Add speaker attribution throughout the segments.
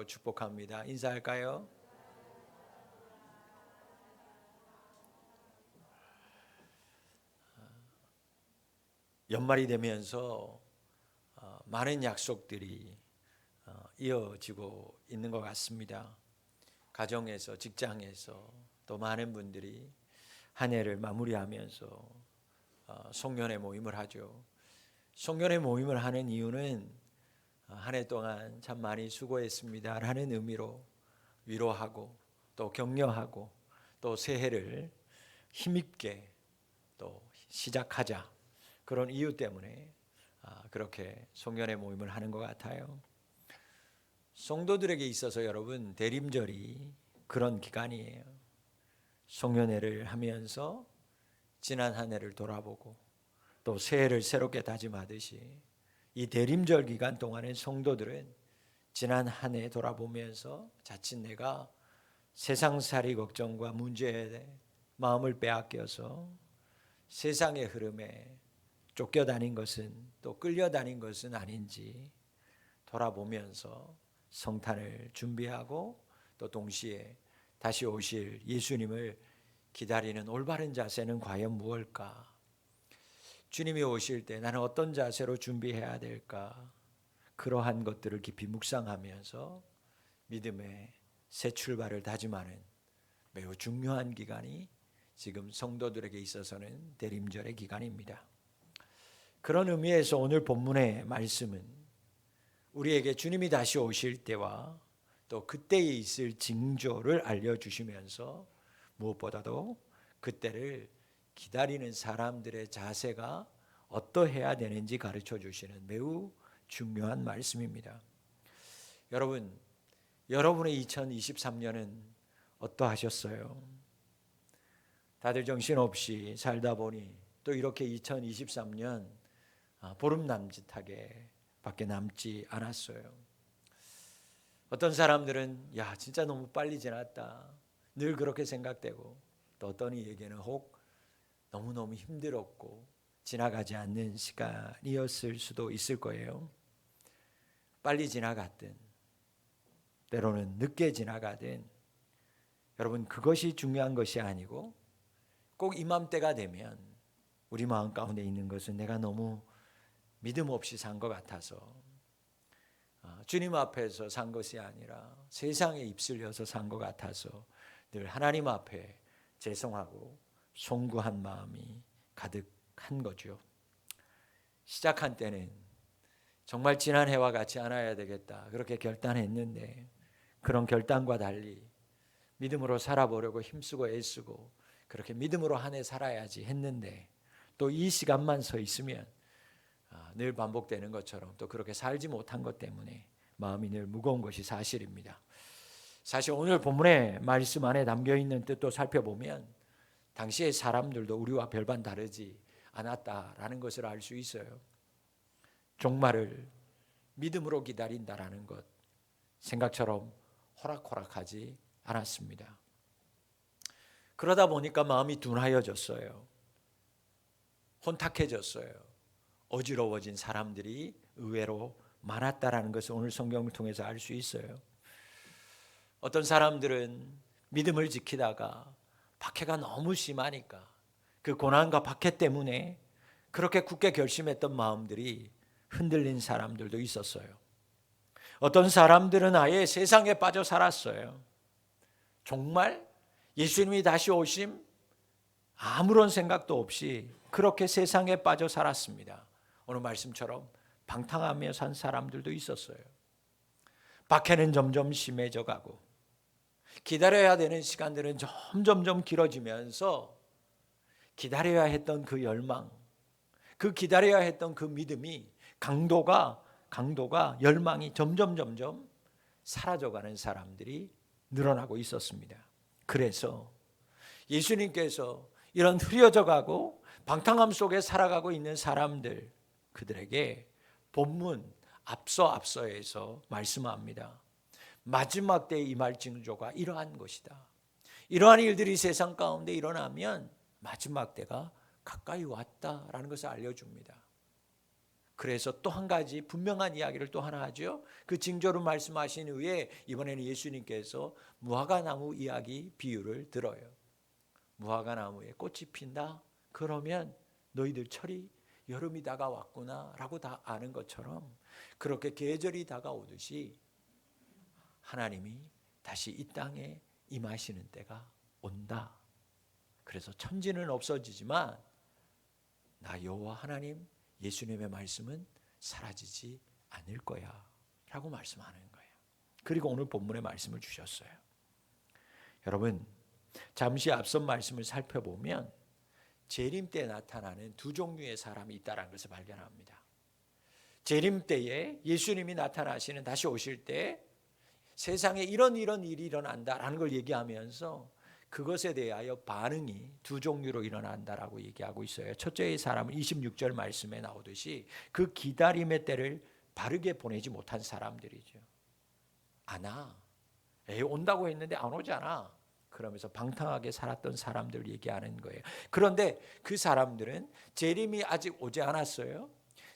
Speaker 1: 축복합니다. 인사할까요? 연말이 되면서 많은 약속들이 이어지고 있는 것 같습니다. 가정에서, 직장에서 또 많은 분들이 한 해를 마무리하면서 송년회 모임을 하죠. 송년회 모임을 하는 이유는 한 해 동안 참 많이 수고했습니다 라는 의미로 위로하고 또 격려하고 또 새해를 힘있게 또 시작하자, 그런 이유 때문에 그렇게 송년회 모임을 하는 것 같아요. 성도들에게 있어서 여러분, 대림절이 그런 기간이에요. 송년회를 하면서 지난 한 해를 돌아보고 또 새해를 새롭게 다짐하듯이 이 대림절 기간 동안에 성도들은 지난 한 해 돌아보면서 자칫 내가 세상살이 걱정과 문제에 마음을 빼앗겨서 세상의 흐름에 쫓겨다닌 것은, 또 끌려다닌 것은 아닌지 돌아보면서 성탄을 준비하고 또 동시에 다시 오실 예수님을 기다리는 올바른 자세는 과연 무엇일까? 주님이 오실 때 나는 어떤 자세로 준비해야 될까? 그러한 것들을 깊이 묵상하면서 믿음의 새 출발을 다짐하는 매우 중요한 기간이 지금 성도들에게 있어서는 대림절의 기간입니다. 그런 의미에서 오늘 본문의 말씀은 우리에게 주님이 다시 오실 때와 또 그때에 있을 징조를 알려주시면서 무엇보다도 그때를 기다리는 사람들의 자세가 어떠해야 되는지 가르쳐 주시는 매우 중요한 말씀입니다. 여러분, 여러분의 2023년은 어떠하셨어요? 다들 정신없이 살다 보니 또 이렇게 2023년 보름 남짓하게 밖에 남지 않았어요. 어떤 사람들은 야, 진짜 너무 빨리 지났다, 늘 그렇게 생각되고, 또 어떤 이에게는 혹 너무너무 힘들었고 지나가지 않는 시간이었을 수도 있을 거예요. 빨리 지나갔든 때로는 늦게 지나가든 여러분, 그것이 중요한 것이 아니고 꼭 이맘때가 되면 우리 마음 가운데 있는 것은 내가 너무 믿음 없이 산 것 같아서, 주님 앞에서 산 것이 아니라 세상에 입술려서 산 것 같아서 늘 하나님 앞에 죄송하고 송구한 마음이 가득한 거죠. 시작한 때는 정말 지난 해와 같이 않아야 되겠다, 그렇게 결단했는데 그런 결단과 달리 믿음으로 살아보려고 힘쓰고 애쓰고 그렇게 믿음으로 한 해 살아야지 했는데 또 이 시간만 서 있으면 늘 반복되는 것처럼 또 그렇게 살지 못한 것 때문에 마음이 늘 무거운 것이 사실입니다. 사실 오늘 본문의 말씀 안에 담겨있는 뜻도 살펴보면 당시의 사람들도 우리와 별반 다르지 않았다라는 것을 알 수 있어요. 종말을 믿음으로 기다린다라는 것, 생각처럼 호락호락하지 않았습니다. 그러다 보니까 마음이 둔하여졌어요. 혼탁해졌어요. 어지러워진 사람들이 의외로 많았다라는 것을 오늘 성경을 통해서 알 수 있어요. 어떤 사람들은 믿음을 지키다가 박해가 너무 심하니까 그 고난과 박해 때문에 그렇게 굳게 결심했던 마음들이 흔들린 사람들도 있었어요. 어떤 사람들은 아예 세상에 빠져 살았어요. 정말 예수님이 다시 오심 아무런 생각도 없이 그렇게 세상에 빠져 살았습니다. 오늘 말씀처럼 방탕하며 산 사람들도 있었어요. 박해는 점점 심해져 가고 기다려야 되는 시간들은 점점점 길어지면서 기다려야 했던 그 열망, 그 기다려야 했던 그 믿음이 강도가 열망이 점점 사라져가는 사람들이 늘어나고 있었습니다. 그래서 예수님께서 이런 흐려져 가고 방탕함 속에 살아가고 있는 사람들, 그들에게 본문 앞서에서 말씀합니다. 마지막 때에 임할 징조가 이러한 것이다. 이러한 일들이 세상 가운데 일어나면 마지막 때가 가까이 왔다라는 것을 알려줍니다. 그래서 또 한 가지 분명한 이야기를 또 하나 하죠. 그 징조로 말씀하신 후에 이번에는 예수님께서 무화과나무 이야기 비유를 들어요. 무화과나무에 꽃이 핀다? 그러면 너희들 철이 여름이 다가왔구나 라고 다 아는 것처럼 그렇게 계절이 다가오듯이 하나님이 다시 이 땅에 임하시는 때가 온다. 그래서 천지는 없어지지만 나 여호와 하나님 예수님의 말씀은 사라지지 않을 거야 라고 말씀하는 거예요. 그리고 오늘 본문의 말씀을 주셨어요. 여러분, 잠시 앞선 말씀을 살펴보면 재림 때 나타나는 두 종류의 사람이 있다는 것을 발견합니다. 재림 때에 예수님이 나타나시는 다시 오실 때 세상에 이런 일이 일어난다라는 걸 얘기하면서 그것에 대하여 반응이 두 종류로 일어난다라고 얘기하고 있어요. 첫째의 사람은 26절 말씀에 나오듯이 그 기다림의 때를 바르게 보내지 못한 사람들이죠. 안 와. 온다고 했는데 안 오잖아. 그러면서 방탕하게 살았던 사람들을 얘기하는 거예요. 그런데 그 사람들은 재림이 아직 오지 않았어요.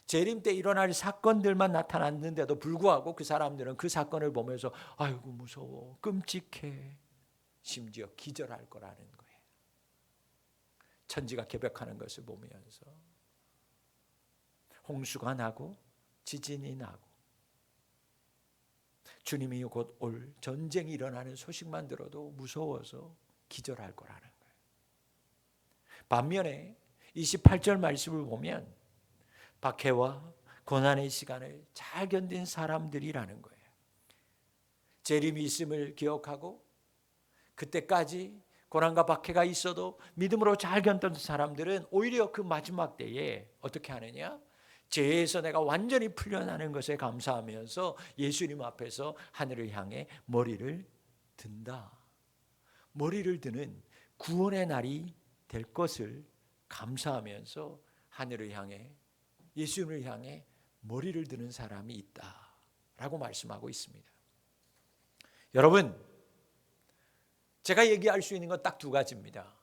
Speaker 1: 재림 때 일어날 사건들만 나타났는데도 불구하고 그 사람들은 그 사건을 보면서 아이고 무서워, 끔찍해, 심지어 기절할 거라는 거예요. 천지가 개벽하는 것을 보면서 홍수가 나고 지진이 나고 주님이 곧 올 전쟁이 일어나는 소식만 들어도 무서워서 기절할 거라는 거예요. 반면에 28절 말씀을 보면 박해와 고난의 시간을 잘 견딘 사람들이라는 거예요. 재림이 있음을 기억하고 그때까지 고난과 박해가 있어도 믿음으로 잘 견뎠던 사람들은 오히려 그 마지막 때에 어떻게 하느냐? 죄에서 내가 완전히 풀려나는 것에 감사하면서 예수님 앞에서 하늘을 향해 머리를 든다. 머리를 드는 구원의 날이 될 것을 감사하면서 하늘을 향해 예수님을 향해 머리를 드는 사람이 있다라고 말씀하고 있습니다. 여러분, 제가 얘기할 수 있는 건 딱 두 가지입니다.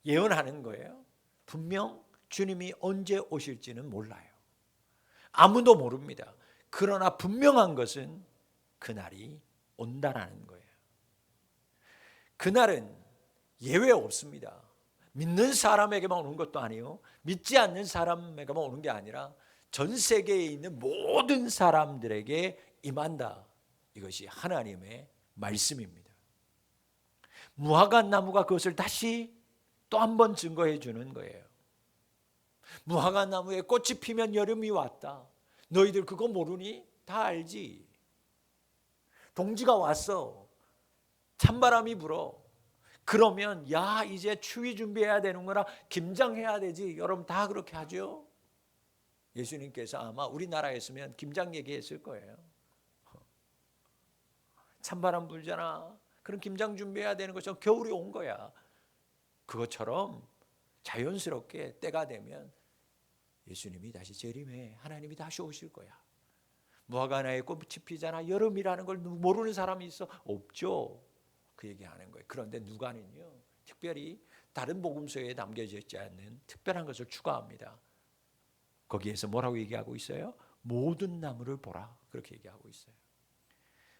Speaker 1: 예언하는 거예요. 분명 주님이 언제 오실지는 몰라요. 아무도 모릅니다. 그러나 분명한 것은 그날이 온다라는 거예요. 그날은 예외 없습니다. 믿는 사람에게만 오는 것도 아니요, 믿지 않는 사람에게만 오는 게 아니라 전 세계에 있는 모든 사람들에게 임한다. 이것이 하나님의 말씀입니다. 무화과 나무가 그것을 다시 또 한 번 증거해 주는 거예요. 무화과 나무에 꽃이 피면 여름이 왔다. 너희들 그거 모르니? 다 알지. 동지가 왔어. 찬바람이 불어. 그러면 야 이제 추위 준비해야 되는구나. 김장해야 되지. 여러분 다 그렇게 하죠. 예수님께서 아마 우리나라였으면 김장 얘기했을 거예요. 찬바람 불잖아. 그럼 김장 준비해야 되는 것처럼 겨울이 온 거야. 그것처럼 자연스럽게 때가 되면 예수님이 다시 재림해. 하나님이 다시 오실 거야. 무화과나무에 꽃이 피잖아. 여름이라는 걸 모르는 사람이 있어? 없죠. 그 얘기하는 거예요. 그런데 누가는요, 특별히 다른 복음서에 남겨져 있지 않는 특별한 것을 추가합니다. 거기에서 뭐라고 얘기하고 있어요? 모든 나무를 보라. 그렇게 얘기하고 있어요.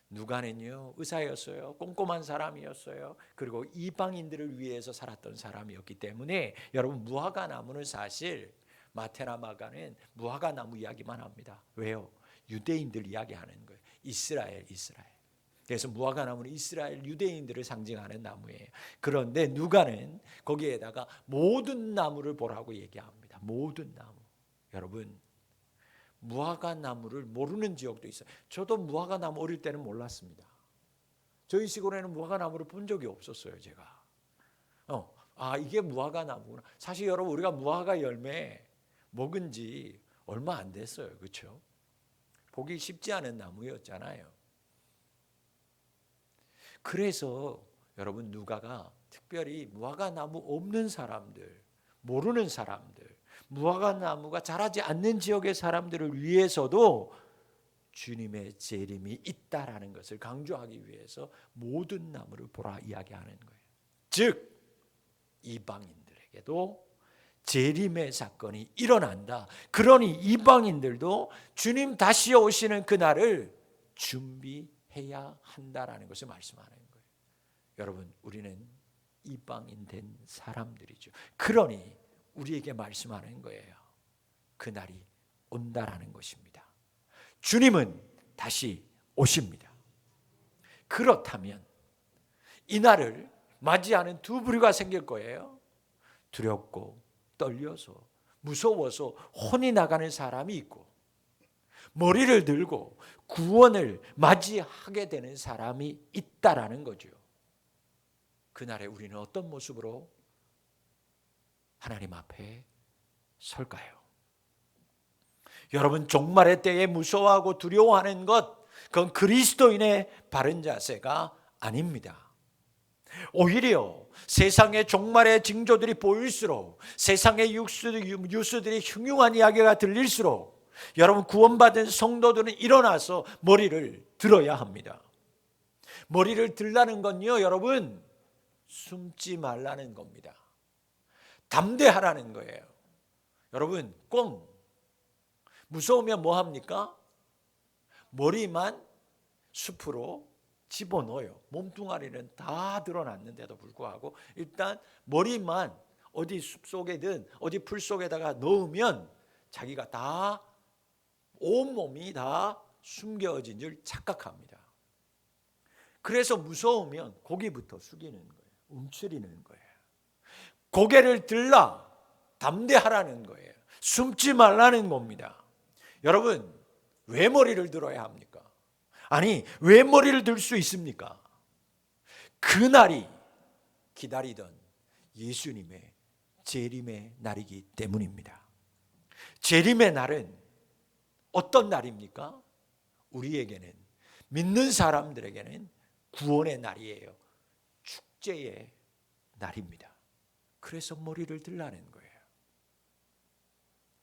Speaker 1: 누가는요, 의사였어요. 꼼꼼한 사람이었어요. 그리고 이방인들을 위해서 살았던 사람이었기 때문에 여러분 무화과 나무는 사실 마태나 마가는 무화과 나무 이야기만 합니다. 왜요? 유대인들 이야기하는 거예요. 이스라엘. 그래서 무화과 나무는 이스라엘 유대인들을 상징하는 나무예요. 그런데 누가는 거기에다가 모든 나무를 보라고 얘기합니다. 모든 나무. 여러분, 무화과 나무를 모르는 지역도 있어요. 저도 무화과 나무 어릴 때는 몰랐습니다. 저희 시골에는 무화과 나무를 본 적이 없었어요, 제가. 이게 무화과 나무구나. 사실 여러분, 우리가 무화과 열매 먹은 지 얼마 안 됐어요. 그렇죠? 보기 쉽지 않은 나무였잖아요. 그래서 여러분 누가가 특별히 무화과 나무 없는 사람들, 모르는 사람들, 무화과 나무가 자라지 않는 지역의 사람들을 위해서도 주님의 재림이 있다라는 것을 강조하기 위해서 모든 나무를 보라 이야기하는 거예요. 즉 이방인들에게도 재림의 사건이 일어난다. 그러니 이방인들도 주님 다시 오시는 그날을 준비해야 한다라는 것을 말씀하는 거예요. 여러분, 우리는 이방인 된 사람들이죠. 그러니 우리에게 말씀하는 거예요. 그날이 온다라는 것입니다. 주님은 다시 오십니다. 그렇다면 이 날을 맞이하는 두 부류가 생길 거예요. 두렵고 떨려서 무서워서 혼이 나가는 사람이 있고, 머리를 들고 구원을 맞이하게 되는 사람이 있다라는 거죠. 그날에 우리는 어떤 모습으로 하나님 앞에 설까요? 여러분, 종말의 때에 무서워하고 두려워하는 것, 그건 그리스도인의 바른 자세가 아닙니다. 오히려 세상의 종말의 징조들이 보일수록, 세상의 뉴스들이 흉흉한 이야기가 들릴수록 여러분, 구원받은 성도들은 일어나서 머리를 들어야 합니다. 머리를 들라는 건요, 여러분, 숨지 말라는 겁니다. 담대하라는 거예요. 여러분, 꽁 무서우면 뭐 합니까? 머리만 숲으로 집어넣어요. 몸뚱아리는 다 드러났는데도 불구하고 일단 머리만 어디 숲속에든 어디 풀 속에다가 넣으면 자기가 다 온몸이 다 숨겨진 줄 착각합니다. 그래서 무서우면 고개부터 숙이는 거예요. 움츠리는 거예요. 고개를 들라, 담대하라는 거예요. 숨지 말라는 겁니다. 여러분, 왜 머리를 들어야 합니까? 아니, 왜 머리를 들 수 있습니까? 그날이 기다리던 예수님의 재림의 날이기 때문입니다. 재림의 날은 어떤 날입니까? 우리에게는, 믿는 사람들에게는 구원의 날이에요. 축제의 날입니다. 그래서 머리를 들라는 거예요.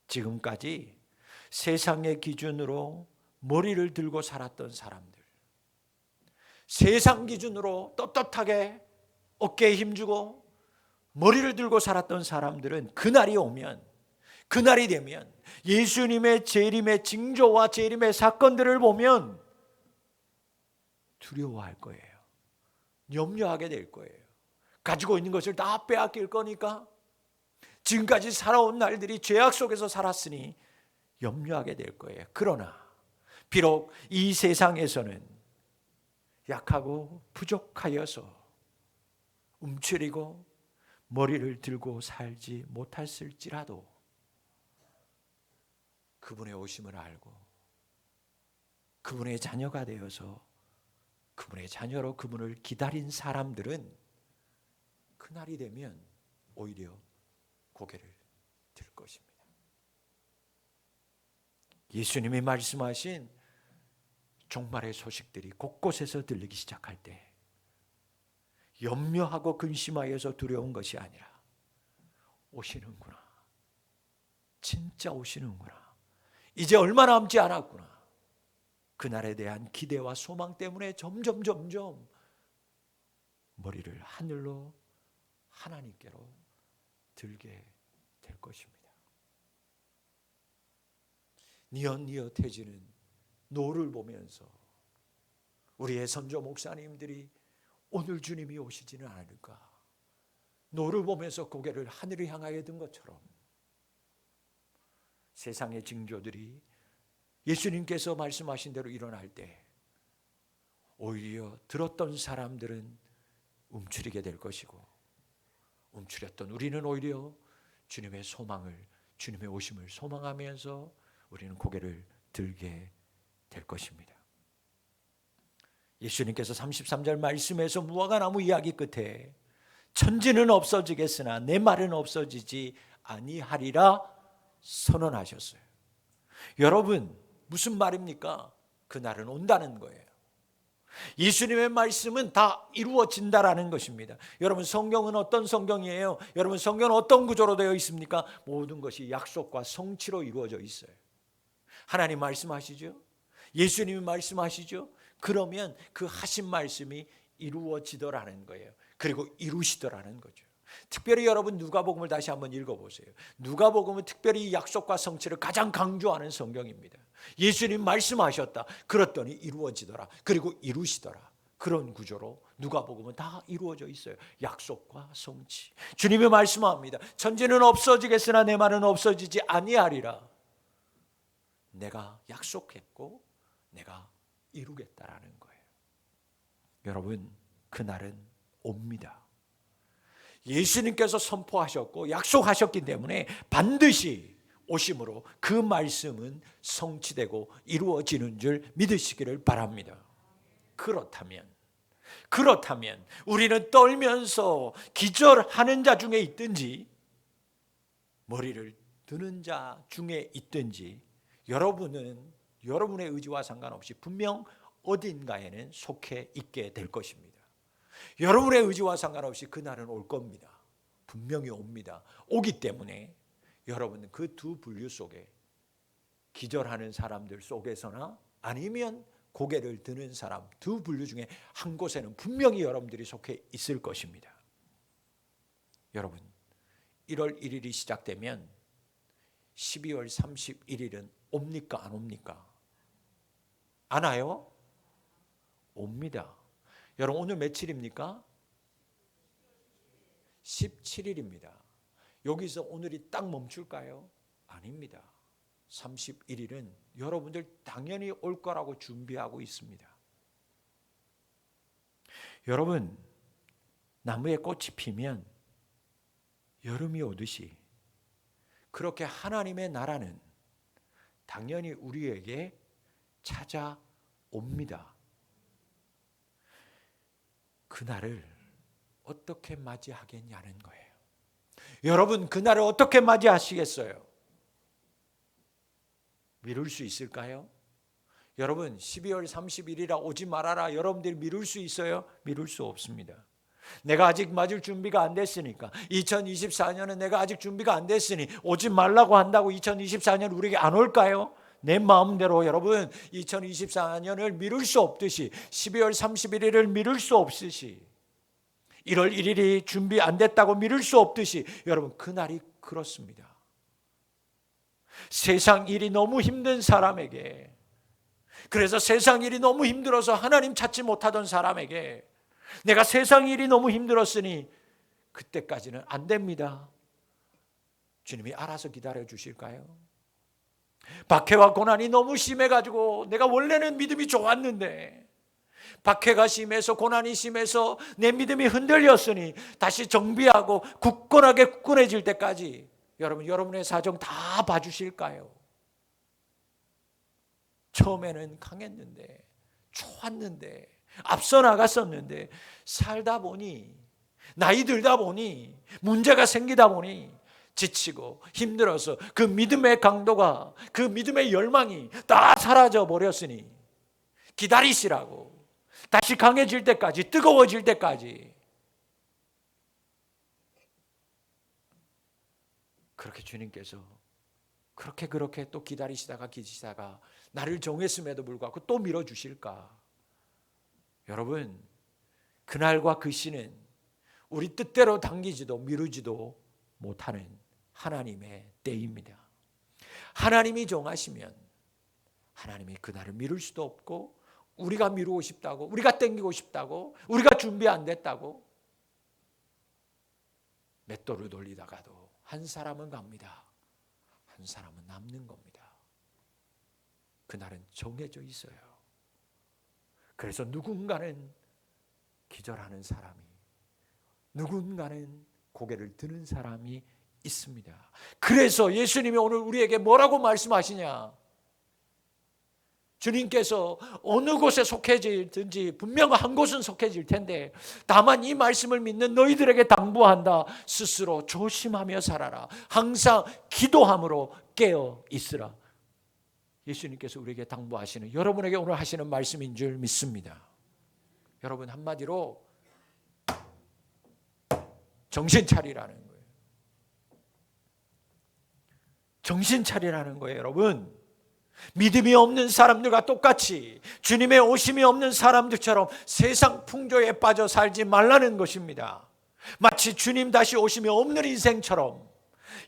Speaker 1: 지금까지 세상의 기준으로 머리를 들고 살았던 사람들, 세상 기준으로 떳떳하게 어깨에 힘주고 머리를 들고 살았던 사람들은 그날이 오면, 그날이 되면 예수님의 재림의 징조와 재림의 사건들을 보면 두려워할 거예요. 염려하게 될 거예요. 가지고 있는 것을 다 빼앗길 거니까, 지금까지 살아온 날들이 죄악 속에서 살았으니 염려하게 될 거예요. 그러나 비록 이 세상에서는 약하고 부족하여서 움츠리고 머리를 들고 살지 못했을지라도 그분의 오심을 알고 그분의 자녀가 되어서 그분의 자녀로 그분을 기다린 사람들은 그날이 되면 오히려 고개를 들 것입니다. 예수님이 말씀하신 종말의 소식들이 곳곳에서 들리기 시작할 때 염려하고 근심하여서 두려운 것이 아니라 오시는구나, 진짜 오시는구나, 이제 얼마 남지 않았구나, 그날에 대한 기대와 소망 때문에 점점 머리를 하늘로, 하나님께로 들게 될 것입니다. 니엇니엇해지는 노를 보면서 우리의 선조 목사님들이 오늘 주님이 오시지는 않을까, 노를 보면서 고개를 하늘을 향하여 든 것처럼 세상의 징조들이 예수님께서 말씀하신 대로 일어날 때 오히려 들었던 사람들은 움츠리게 될 것이고, 움츠렸던 우리는 오히려 주님의 소망을, 주님의 오심을 소망하면서 우리는 고개를 들게 될 것입니다. 예수님께서 33절 말씀에서 무화과나무 이야기 끝에 천지는 없어지겠으나 내 말은 없어지지 아니하리라 선언하셨어요. 여러분, 무슨 말입니까? 그날은 온다는 거예요. 예수님의 말씀은 다 이루어진다라는 것입니다. 여러분, 성경은 어떤 성경이에요? 여러분, 성경은 어떤 구조로 되어 있습니까? 모든 것이 약속과 성취로 이루어져 있어요. 하나님 말씀하시죠? 예수님이 말씀하시죠? 그러면 그 하신 말씀이 이루어지더라는 거예요. 그리고 이루시더라는 거죠. 특별히 여러분 누가복음을 다시 한번 읽어보세요. 누가복음은 특별히 약속과 성취를 가장 강조하는 성경입니다. 예수님 말씀하셨다. 그랬더니 이루어지더라. 그리고 이루시더라. 그런 구조로 누가복음은 다 이루어져 있어요. 약속과 성취. 주님이 말씀합니다. 천지는 없어지겠으나 내 말은 없어지지 아니하리라. 내가 약속했고 내가 이루겠다라는 거예요. 여러분, 그날은 옵니다. 예수님께서 선포하셨고 약속하셨기 때문에 반드시 오심으로 그 말씀은 성취되고 이루어지는 줄 믿으시기를 바랍니다. 그렇다면 우리는 떨면서 기절하는 자 중에 있든지 머리를 드는 자 중에 있든지 여러분은 여러분의 의지와 상관없이 분명 어딘가에는 속해 있게 될 것입니다. 여러분의 의지와 상관없이 그날은 올 겁니다. 분명히 옵니다. 오기 때문에 여러분은 그 두 분류 속에 기절하는 사람들 속에서나 아니면 고개를 드는 사람 두 분류 중에 한 곳에는 분명히 여러분들이 속해 있을 것입니다. 여러분, 1월 1일이 시작되면 12월 31일은 옵니까 안 옵니까? 안 와요? 옵니다. 여러분, 오늘 며칠입니까? 17일입니다. 여기서 오늘이 딱 멈출까요? 아닙니다. 31일은 여러분들 당연히 올 거라고 준비하고 있습니다. 여러분, 나무에 꽃이 피면 여름이 오듯이 그렇게 하나님의 나라는 당연히 우리에게 찾아옵니다. 그날을 어떻게 맞이하겠냐는 거예요. 여러분, 그날을 어떻게 맞이하시겠어요? 미룰 수 있을까요? 여러분, 12월 30일이라 오지 말아라. 여러분들이 미룰 수 있어요? 미룰 수 없습니다. 내가 아직 맞을 준비가 안 됐으니까 2024년은 내가 아직 준비가 안 됐으니 오지 말라고 한다고 2024년 우리에게 안 올까요? 내 마음대로 여러분 2024년을 미룰 수 없듯이 12월 31일을 미룰 수 없듯이 1월 1일이 준비 안 됐다고 미룰 수 없듯이 여러분 그날이 그렇습니다. 세상 일이 너무 힘든 사람에게, 그래서 세상 일이 너무 힘들어서 하나님 찾지 못하던 사람에게 내가 세상 일이 너무 힘들었으니 그때까지는 안 됩니다. 주님이 알아서 기다려 주실까요? 박해와 고난이 너무 심해가지고 내가 원래는 믿음이 좋았는데 박해가 심해서 고난이 심해서 내 믿음이 흔들렸으니 다시 정비하고 굳건해질 때까지 여러분의 사정 다 봐주실까요? 처음에는 강했는데 좋았는데 앞서 나갔었는데 살다 보니 나이 들다 보니 문제가 생기다 보니 지치고 힘들어서 그 믿음의 강도가 그 믿음의 열망이 다 사라져 버렸으니 기다리시라고 다시 강해질 때까지 뜨거워질 때까지 그렇게 주님께서 그렇게 또 기다리시다가 나를 정했음에도 불구하고 또 밀어주실까? 여러분, 그날과 그 시는 우리 뜻대로 당기지도 미루지도 못하는 하나님의 때입니다. 하나님이 정하시면 하나님이 그날을 미룰 수도 없고 우리가 미루고 싶다고 우리가 땡기고 싶다고 우리가 준비 안 됐다고 맷돌을 돌리다가도 한 사람은 갑니다. 한 사람은 남는 겁니다. 그날은 정해져 있어요. 그래서 누군가는 기절하는 사람이, 누군가는 고개를 드는 사람이 있습니다. 그래서 예수님이 오늘 우리에게 뭐라고 말씀하시냐? 주님께서 어느 곳에 속해질든지 분명 한 곳은 속해질 텐데 다만 이 말씀을 믿는 너희들에게 당부한다. 스스로 조심하며 살아라. 항상 기도함으로 깨어 있으라. 예수님께서 우리에게 당부하시는, 여러분에게 오늘 하시는 말씀인 줄 믿습니다. 여러분, 한마디로 정신 차리라는 거예요. 정신 차리라는 거예요, 여러분. 믿음이 없는 사람들과 똑같이 주님의 오심이 없는 사람들처럼 세상 풍조에 빠져 살지 말라는 것입니다. 마치 주님 다시 오심이 없는 인생처럼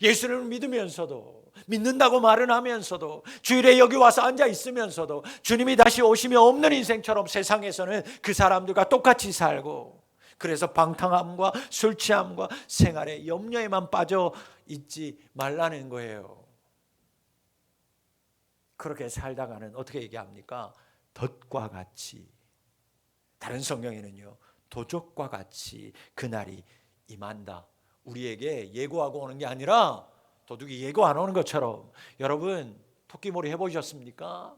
Speaker 1: 예수님을 믿으면서도, 믿는다고 말은 하면서도, 주일에 여기 와서 앉아 있으면서도 주님이 다시 오심이 없는 인생처럼 세상에서는 그 사람들과 똑같이 살고, 그래서 방탕함과 술 취함과 생활의 염려에만 빠져 있지 말라는 거예요. 그렇게 살다가는 어떻게 얘기합니까? 덫과 같이, 다른 성경에는요, 도적과 같이 그날이 임한다. 우리에게 예고하고 오는 게 아니라 도둑이 예고 안 오는 것처럼. 여러분 토끼몰이 해보셨습니까?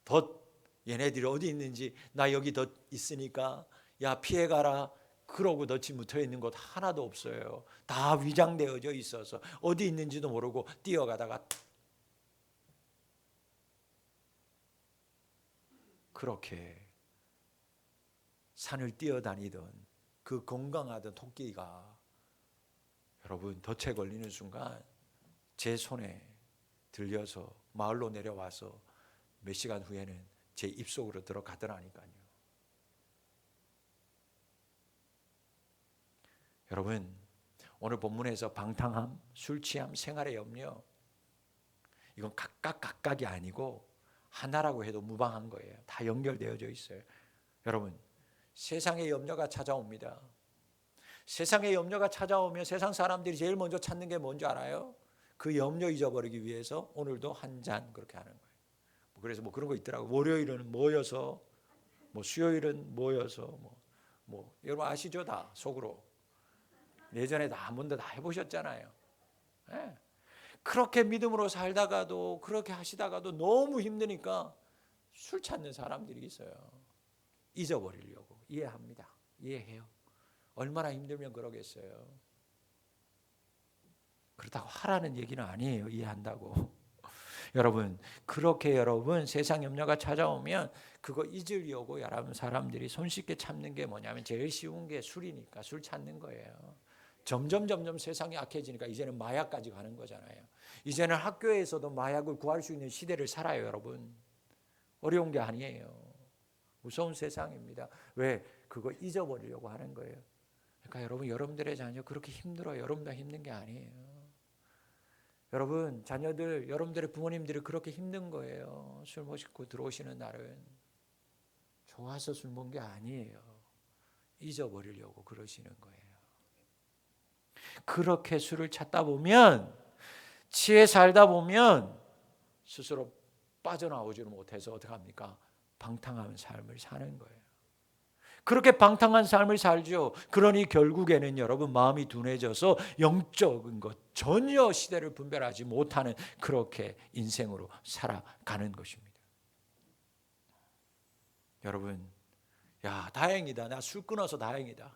Speaker 1: 덫, 얘네들이 어디 있는지, 나 여기 덫 있으니까 야 피해가라, 그러고 덫이 묻어있는 곳 하나도 없어요. 다 위장되어져 있어서 어디 있는지도 모르고 뛰어가다가 그렇게 산을 뛰어다니던 그 건강하던 토끼가 여러분 덫에 걸리는 순간 제 손에 들려서 마을로 내려와서 몇 시간 후에는 제 입속으로 들어가더라니까요. 여러분 오늘 본문에서 방탕함, 술 취함, 생활의 염려, 이건 각각이 아니고 하나라고 해도 무방한 거예요. 다 연결되어져 있어요. 여러분 세상의 염려가 찾아옵니다. 세상의 염려가 찾아오면 세상 사람들이 제일 먼저 찾는 게 뭔지 알아요? 그 염려 잊어버리기 위해서 오늘도 한 잔 그렇게 하는 거예요. 그래서 뭐 그런 거 있더라고. 월요일은 모여서, 뭐 수요일은 모여서, 뭐 여러분 아시죠? 다 속으로 예전에 다 한 번도 다 해보셨잖아요. 네. 그렇게 믿음으로 살다가도, 그렇게 하시다가도 너무 힘드니까 술 찾는 사람들이 있어요. 잊어버리려고. 이해합니다. 이해해요. 얼마나 힘들면 그러겠어요. 그렇다고 하라는 얘기는 아니에요. 이해한다고. 여러분 그렇게 여러분 세상 염려가 찾아오면 그거 잊으려고 여러분 사람들이 손쉽게 참는 게 뭐냐면 제일 쉬운 게 술이니까 술 찾는 거예요. 점점 세상이 악해지니까 이제는 마약까지 가는 거잖아요. 이제는 학교에서도 마약을 구할 수 있는 시대를 살아요. 여러분 어려운 게 아니에요. 무서운 세상입니다. 왜? 그거 잊어버리려고 하는 거예요. 그러니까 여러분 여러분들의 자녀 그렇게 힘들어요. 여러분도 힘든 게 아니에요. 여러분 자녀들, 여러분들의 부모님들이 그렇게 힘든 거예요. 술 마시고 들어오시는 날은 좋아서 술 먹은 게 아니에요. 잊어버리려고 그러시는 거예요. 그렇게 술을 찾다 보면, 취해 살다 보면 스스로 빠져나오지를 못해서 어떻게 합니까? 방탕한 삶을 사는 거예요. 그렇게 방탕한 삶을 살죠. 그러니 결국에는 여러분 마음이 둔해져서 영적인 것 전혀 시대를 분별하지 못하는 그렇게 인생으로 살아가는 것입니다. 여러분, 야 다행이다. 나 술 끊어서 다행이다.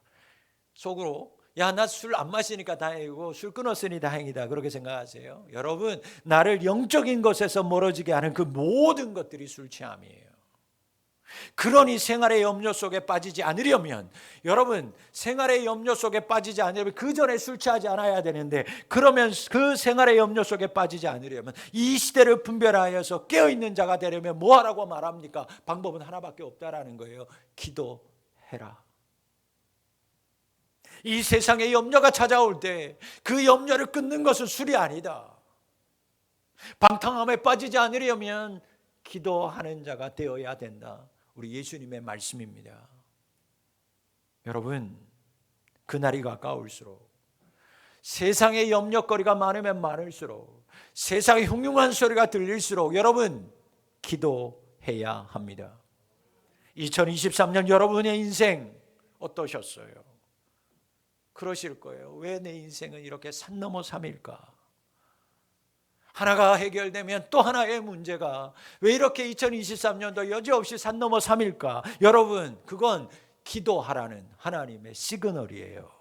Speaker 1: 속으로 야 나 술 안 마시니까 다행이고 술 끊었으니 다행이다. 그렇게 생각하세요? 여러분 나를 영적인 것에서 멀어지게 하는 그 모든 것들이 술 취함이에요. 그러니 생활의 염려 속에 빠지지 않으려면, 여러분 생활의 염려 속에 빠지지 않으려면 그 전에 술 취하지 않아야 되는데, 그러면 그 생활의 염려 속에 빠지지 않으려면, 이 시대를 분별하여서 깨어있는 자가 되려면 뭐 하라고 말합니까? 방법은 하나밖에 없다라는 거예요. 기도해라. 이 세상에 염려가 찾아올 때 그 염려를 끊는 것은 술이 아니다. 방탕함에 빠지지 않으려면 기도하는 자가 되어야 된다. 우리 예수님의 말씀입니다. 여러분 그날이 가까울수록, 세상의 염려거리가 많으면 많을수록, 세상의 흉흉한 소리가 들릴수록 여러분 기도해야 합니다. 2023년 여러분의 인생 어떠셨어요? 그러실 거예요. 왜 내 인생은 이렇게 산 넘어 삼일까? 하나가 해결되면 또 하나의 문제가 왜 이렇게 2023년도 여지없이 산 넘어 삼일까? 여러분 그건 기도하라는 하나님의 시그널이에요.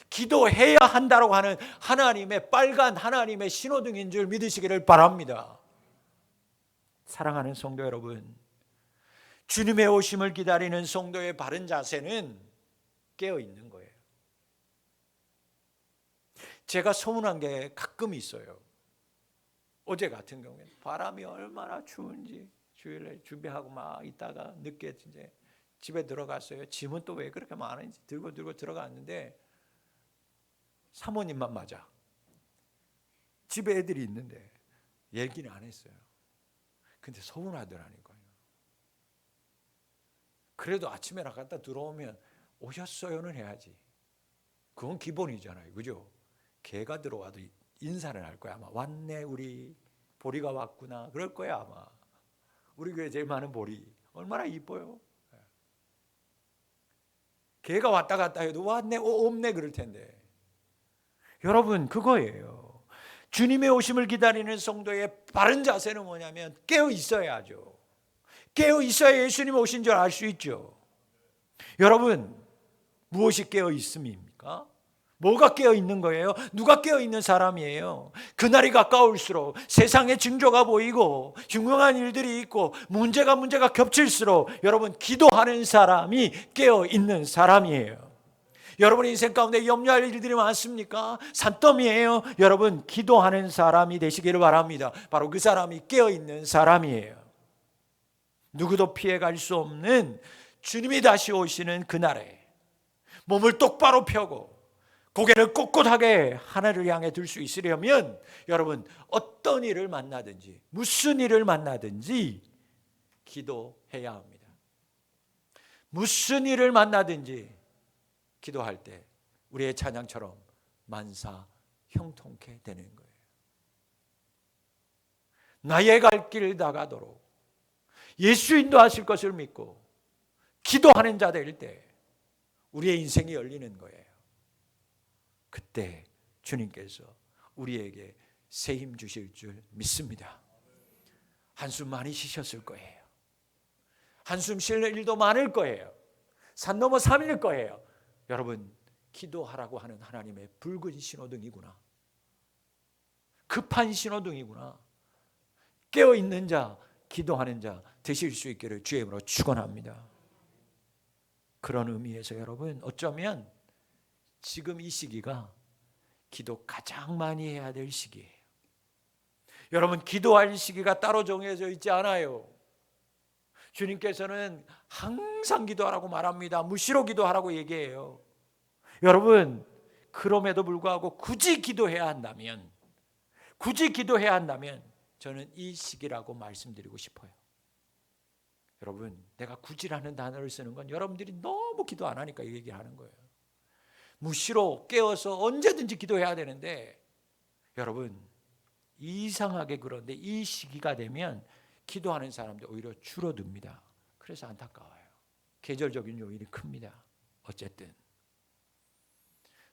Speaker 1: 기도해야 한다고 하는 하나님의 빨간 하나님의 신호등인 줄 믿으시기를 바랍니다. 사랑하는 성도 여러분, 주님의 오심을 기다리는 성도의 바른 자세는 깨어있는 거예요. 제가 서운한 게 가끔 있어요. 어제 같은 경우에 바람이 얼마나 추운지 주일에 준비하고 막 있다가 늦게 이제 집에 들어갔어요. 짐은 또 왜 그렇게 많은지 들고 들어갔는데 사모님만 맞아. 집에 애들이 있는데 얘기는 안 했어요. 근데 서운하더라니까요. 그래도 아침에 나갔다 들어오면 오셨어요는 해야지. 그건 기본이잖아요. 그죠? 개가 들어와도 인사를 할 거야. 아마 왔네 우리 보리가 왔구나 그럴 거야 아마. 우리 교회 제일 많은 보리 얼마나 이뻐요. 개가 왔다 갔다 해도 왔네 없네 그럴 텐데. 여러분 그거예요. 주님의 오심을 기다리는 성도의 바른 자세는 뭐냐면 깨어 있어야죠. 깨어 있어야 예수님 오신 줄 알 수 있죠. 여러분 무엇이 깨어 있음입니까? 뭐가 깨어 있는 거예요? 누가 깨어 있는 사람이에요? 그날이 가까울수록 세상의 징조가 보이고 흉흉한 일들이 있고 문제가 겹칠수록 여러분 기도하는 사람이 깨어 있는 사람이에요. 여러분 인생 가운데 염려할 일들이 많습니까? 산더미예요. 여러분 기도하는 사람이 되시기를 바랍니다. 바로 그 사람이 깨어 있는 사람이에요. 누구도 피해갈 수 없는 주님이 다시 오시는 그날에 몸을 똑바로 펴고 고개를 꼿꼿하게 하늘을 향해 들 수 있으려면 여러분 어떤 일을 만나든지 무슨 일을 만나든지 기도해야 합니다. 무슨 일을 만나든지 기도할 때 우리의 찬양처럼 만사 형통케 되는 거예요. 나의 갈 길 나가도록 예수 인도하실 것을 믿고 기도하는 자 될 때 우리의 인생이 열리는 거예요. 그때 주님께서 우리에게 새 힘 주실 줄 믿습니다. 한숨 많이 쉬셨을 거예요. 한숨 쉴 일도 많을 거예요. 산 넘어 산일 거예요. 여러분 기도하라고 하는 하나님의 붉은 신호등이구나. 급한 신호등이구나. 깨어있는 자, 기도하는 자 되실 수 있기를 주의 이름으로 축원합니다. 그런 의미에서 여러분 어쩌면 지금 이 시기가 기도 가장 많이 해야 될 시기예요. 여러분 기도할 시기가 따로 정해져 있지 않아요. 주님께서는 항상 기도하라고 말합니다. 무시로 기도하라고 얘기해요. 여러분 그럼에도 불구하고 굳이 기도해야 한다면 저는 이 시기라고 말씀드리고 싶어요. 여러분 내가 굳이라는 단어를 쓰는 건 여러분들이 너무 기도 안 하니까 이 얘기를 하는 거예요. 무시로 깨어서 언제든지 기도해야 되는데 여러분 이상하게 그런데 이 시기가 되면 기도하는 사람들 오히려 줄어듭니다. 그래서 안타까워요. 계절적인 요인이 큽니다. 어쨌든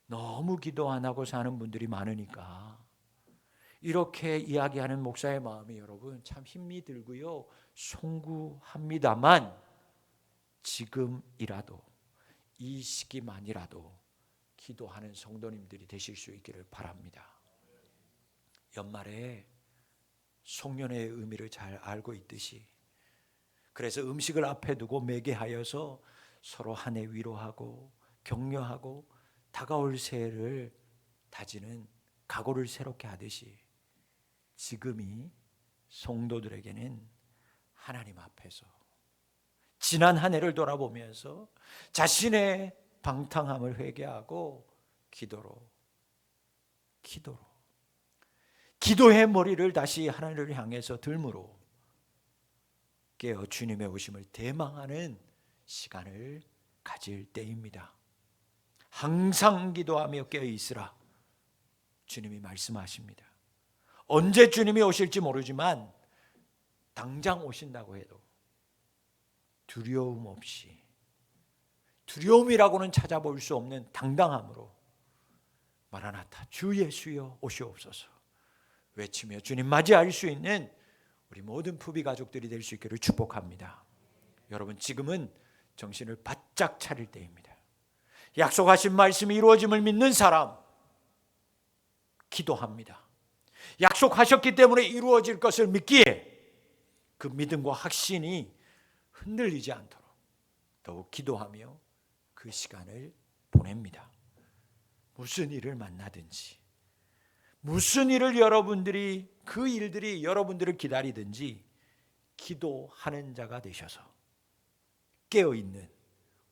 Speaker 1: 너무 기도 안 하고 사는 분들이 많으니까 이렇게 이야기하는 목사의 마음이 여러분 참 힘이 들고요 송구합니다만 지금이라도 이 시기만이라도 기도하는 성도님들이 되실 수 있기를 바랍니다. 연말에 송년회의 의미를 잘 알고 있듯이 그래서 음식을 앞에 두고 매개하여서 서로 한 해 위로하고 격려하고 다가올 새해를 다지는 각오를 새롭게 하듯이 지금이 성도들에게는 하나님 앞에서 지난 한 해를 돌아보면서 자신의 방탕함을 회개하고 기도의 머리를 다시 하나님을 향해서 들므로 깨어 주님의 오심을 대망하는 시간을 가질 때입니다. 항상 기도하며 깨어 있으라 주님이 말씀하십니다. 언제 주님이 오실지 모르지만 당장 오신다고 해도 두려움 없이 두려움이라고는 찾아볼 수 없는 당당함으로 마라나타 주 예수여 오시옵소서 외치며 주님 맞이할 수 있는 우리 모든 푸비 가족들이 될 수 있기를 축복합니다. 여러분 지금은 정신을 바짝 차릴 때입니다. 약속하신 말씀이 이루어짐을 믿는 사람 기도합니다. 약속하셨기 때문에 이루어질 것을 믿기에 그 믿음과 확신이 흔들리지 않도록 더욱 기도하며 그 시간을 보냅니다. 무슨 일을 만나든지 무슨 일을 여러분들이 그 일들이 여러분들을 기다리든지 기도하는 자가 되셔서 깨어있는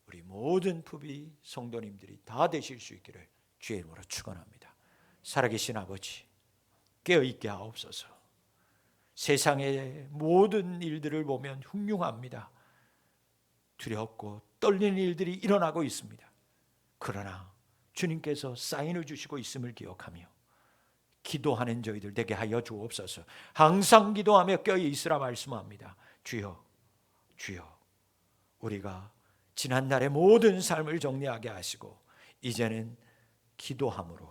Speaker 1: 우리 모든 부비 성도님들이 다 되실 수 있기를 주의 이름으로 축원합니다. 살아계신 아버지, 깨어있게 하옵소서. 세상의 모든 일들을 보면 흉흉합니다. 두렵고 떨리는 일들이 일어나고 있습니다. 그러나 주님께서 사인을 주시고 있음을 기억하며 기도하는 저희들 되게 하여 주옵소서. 항상 기도하며 깨어있으라 말씀합니다. 주여, 주여, 우리가 지난날의 모든 삶을 정리하게 하시고 이제는 기도함으로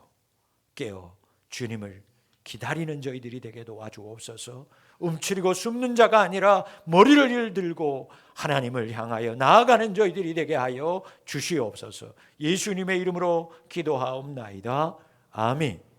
Speaker 1: 깨어 주님을 기다리는 저희들이 되게 도와주옵소서. 움츠리고 숨는 자가 아니라 머리를 들고 하나님을 향하여 나아가는 저희들이 되게 하여 주시옵소서. 예수님의 이름으로 기도하옵나이다. 아멘.